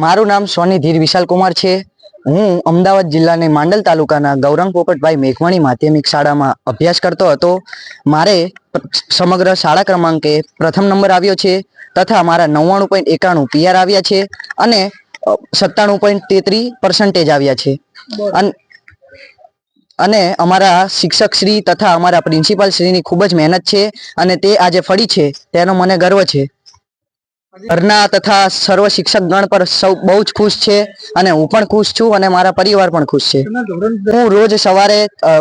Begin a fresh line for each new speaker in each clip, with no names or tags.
મારું નામ સોની ધીર વિશાલ કુમાર છે। હું અમદાવાદ જિલ્લાની માંડલ તાલુકાના ગૌરંગ પોપટભાઈ મેઘવાણી માધ્યમિક શાળામાં અભ્યાસ કરતો હતો। મારે સમગ્ર શાળા ક્રમાંકે પ્રથમ નંબર આવ્યો છે તથા મારા 99.91 પીઆર આવ્યા છે અને 97.33% આવ્યા છે। અને અમારા શિક્ષક શ્રી તથા અમારા પ્રિન્સિપાલ શ્રીની ખૂબ જ મહેનત છે અને તે આજે ફળી છે તેનો મને ગર્વ છે। ઘરના તથા સર્વ શિક્ષકગણ પર સૌ બહુ જ ખુશ છે અને હું પણ ખુશ છું અને મારા પરિવાર પણ ખુશ છે। હું રોજ સવારે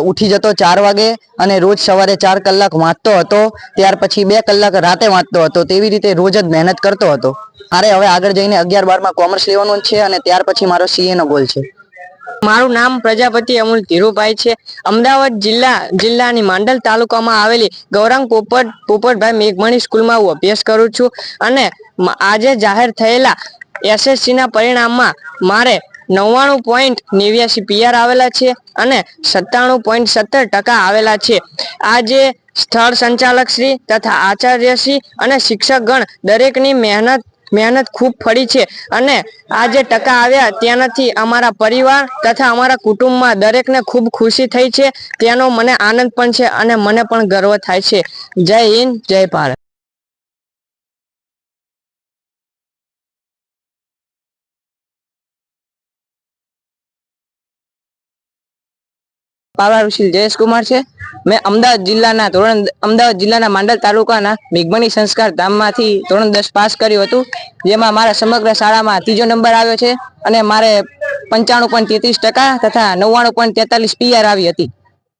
ઉઠી જતો 4 વાગે અને રોજ સવારે 4 કલાક વાંચતો હતો, ત્યાર પછી 2 કલાક રાતે વાંચતો હતો। તેવી રીતે રોજ જ મહેનત કરતો હતો। મારે હવે આગળ જઈને 11-12માં કોમર્સ લેવાનું છે અને ત્યાર પછી મારો સીએ નો ગોલ છે।
મારું નામ પ્રજાપતિ અમૂલ ધીરુભાઈ છે। અમદાવાદ જિલ્લાની માંડલ તાલુકામાં આવેલી ગૌરંગ પોપટભાઈ મેઘવાણી સ્કૂલમાં હું અભ્યાસ કરું છું અને આજે જાહેર થયેલા એસએસસી ના પરિણામમાં મારે 99.89 પીઆર આવેલા છે અને 97.17% આવેલા છે। આજે સ્થળ સંચાલક શ્રી તથા આચાર્ય શ્રી અને શિક્ષકગણ દરેકની મહેનત ખૂબ ફળી છે અને આ જે ટકા આવ્યા તેનાથી અમારા પરિવાર તથા અમારા કુટુંબમાં દરેકને ખૂબ ખુશી થઈ છે। તેનો મને આનંદ પણ છે અને મને પણ ગર્વ થાય છે। જય હિન્દ, જય ભારત। પાવરા ઋષિલ જયેશ કુમાર છે। મેં અમદાવાદ જિલ્લાના માંડલ તાલુકાના મેઘવાણી સંસ્કાર ધામમાંથી ધોરણ 10 પાસ કર્યું હતું, જેમાં મારા સમગ્ર શાળામાં 3જો નંબર આવ્યો છે અને મારે 95.33% તથા 99.43 પીઆર આવી હતી।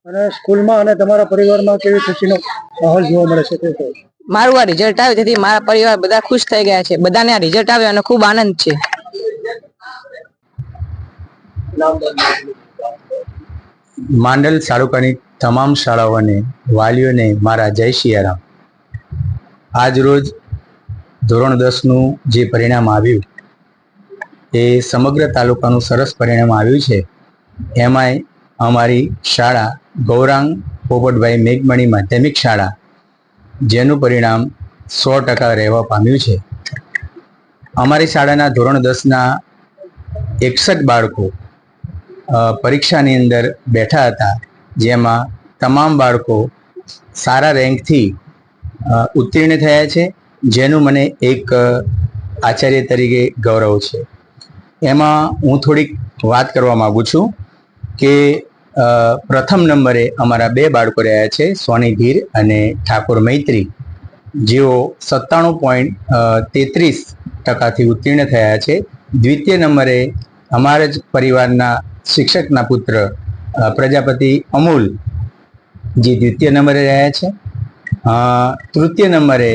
અને સ્કૂલમાં અને તમારા પરિવારમાં કેવી ખુશીનો માહોલ જોવા મળે છે તે કહો।
મારું આ રિઝલ્ટ આવ્યું તેથી મારા પરિવાર બધા ખુશ થઈ ગયા છે। બધાને આ રિઝલ્ટ આવ્યો અને ખૂબ આનંદ છે।
માંડલ તાલુકાની તમામ શાળાઓને વાલીઓને મારા જય સિયારામ। આજ રોજ ધોરણ 10નું જે પરિણામ આવ્યું એ સમગ્ર તાલુકાનું સરસ પરિણામ આવ્યું છે। એમાંય અમારી શાળા ગૌરાંગ પોપટભાઈ મેઘવાણી માધ્યમિક શાળા, જેનું પરિણામ 100% રહેવા પામ્યું છે। અમારી શાળાના ધોરણ 10ના 61 બાળકો પરીક્ષાની અંદર બેઠા હતા, જેમાં તમામ બાળકો સારા રેન્કથી ઉત્તીર્ણ થયા છે, જેનું મને એક આચાર્ય તરીકે ગૌરવ છે। એમાં હું થોડીક વાત કરવા માગું છું કે પ્રથમ નંબરે અમારા 2 બાળકો રહ્યા છે, સોની ધીર અને ઠાકોર મૈત્રી, જેઓ 97.33% ઉત્તીર્ણ થયા છે। દ્વિતીય નંબરે અમારા જ પરિવારના શિક્ષકના પુત્ર પ્રજાપતિ અમૂલ, જે દ્વિતીય નંબરે રહ્યા છે। તૃતીય નંબરે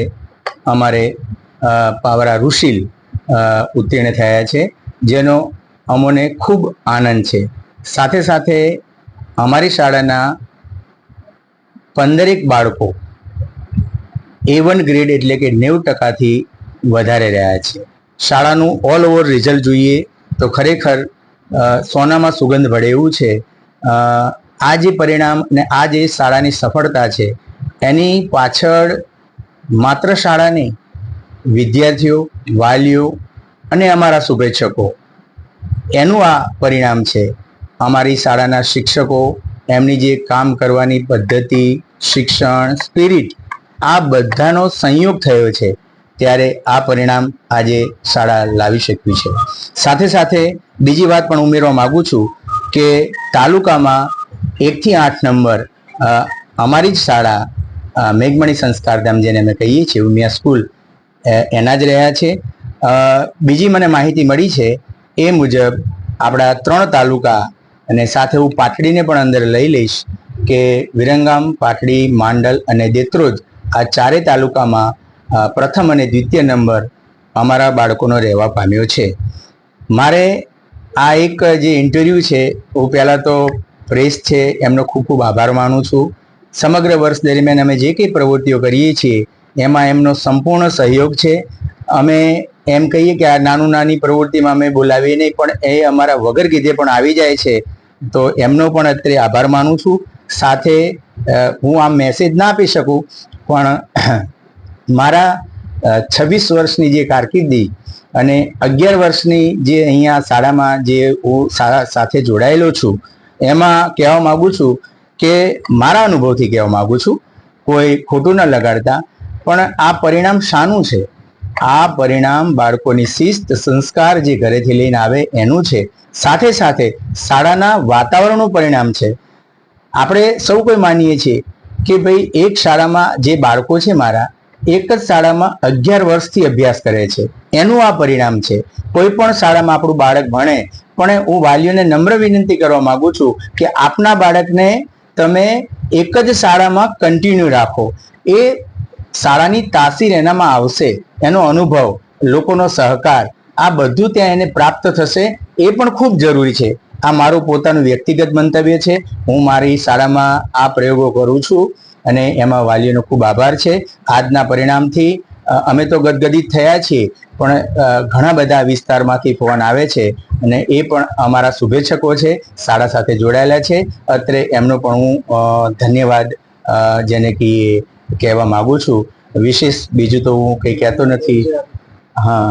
અમારે પાવરા ઋષિલ ઉત્તીર્ણ થયા છે, જેનો અમોને ખૂબ આનંદ છે। સાથે સાથે અમારી શાળાના 15 બાળકો A1 ગ્રેડ એટલે કે 90%થી વધારે રહ્યા છે। શાળાનું ઓલ ઓવર રિઝલ્ટ જોઈએ તો ખરેખર સોનામાં સુગંધ ભળે એવું છે। આ જે પરિણામ અને આ જે શાળાની સફળતા છે એની પાછળ માત્ર શાળા નહીં, વિદ્યાર્થીઓ, વાલીઓ અને અમારા શુભેચ્છકો એનું આ પરિણામ છે। અમારી શાળાના શિક્ષકો, એમની જે કામ કરવાની પદ્ધતિ, શિક્ષણ, સ્પિરિટ, આ બધાનો સંયોગ થયો છે, ત્યારે આ પરિણામ આજે શાળા લાવી શક્યું છે। સાથે સાથે બીજી વાત પણ ઉમેરવા માગું છું કે તાલુકામાં 1 થી 8 નંબર અમારી જ શાળા મેઘવાણી સંસ્કાર ધામ, જેને અમે કહીએ છીએ ઉમિયા સ્કૂલ, એના જ રહ્યા છે। બીજી મને માહિતી મળી છે એ મુજબ આપણા 3 તાલુકા અને સાથે હું પાટડીને પણ અંદર લઈ લઈશ કે વિરંગામ, પાટડી, માંડલ અને દેત્રોજ, આ 4 તાલુકામાં પ્રથમ અને દ્વિતીય નંબર અમારા બાળકોનો રહેવા પામ્યો છે। મારે આ એક જે ઇન્ટરવ્યૂ છે, હું પહેલાં તો પ્રેસ છે એમનો ખૂબ ખૂબ આભાર માનું છું। સમગ્ર વર્ષ દરમિયાન અમે જે કંઈ પ્રવૃત્તિઓ કરીએ છીએ એમાં એમનો સંપૂર્ણ સહયોગ છે। અમે એમ કહીએ કે આ નાની પ્રવૃત્તિમાં અમે બોલાવીએ નહીં, પણ એ અમારા વગર કીધે પણ આવી જાય છે, તો એમનો પણ અત્યારે આભાર માનું છું। સાથે હું આ મેસેજ ના આપી શકું, પણ મારા 26 વર્ષની જે કારકિર્દી અને 11 વર્ષની જે અહીંયા શાળામાં જે હું શાળા સાથે જોડાયેલો છું, એમાં કહેવા માંગુ છું કે મારા અનુભવથી કહેવા માંગુ છું, કોઈ ખોટું ન લગાડતા, પણ આ પરિણામ શાનું છે? આ પરિણામ બાળકોની શિસ્ત સંસ્કાર જે ઘરેથી લઈને આવે એનું છે. સાથે સાથે શાળાના વાતાવરણનું પરિણામ છે. આપણે સૌ કોઈ માનીએ છીએ કે ભાઈ એક શાળામાં જે બાળકો છે મારા, એક જ શાળામાં 11 વર્ષથી અભ્યાસ કરે છે, એનું આ પરિણામ છે. કોઈ પણ શાળામાં આપણું બાળક ભણે, પણ હું વાલીઓને નમ્ર વિનંતી કરવા માંગુ છું કે આપના બાળકને તમે એક જ શાળામાં કન્ટિન્યુ રાખો. એ શાળાની તાસીર એનામાં આવશે, એનો અનુભવ, લોકોનો સહકાર, આ બધું ત્યાં એને પ્રાપ્ત થશે. એ પણ ખૂબ જરૂરી છે. આ મારું પોતાનું વ્યક્તિગત મંતવ્ય છે. હું મારી શાળામાં આ પ્રયોગો કરું છું અને એમાં વાલીઓનો ખૂબ આભાર છે. આજના પરિણામથી અમે તો ગદગદિત થયા છીએ, પણ ઘણા બધા વિસ્તારમાંથી ફોન આવે છે અને એ પણ અમારા શુભેચ્છકો છે, શાળા સાથે જોડાયેલા છે. અત્રે એમનો પણ હું ધન્યવાદ જેને કે કહેવા માંગુ છું. વિશેષ બીજું તો હું કંઈ કહેતો નથી. હા.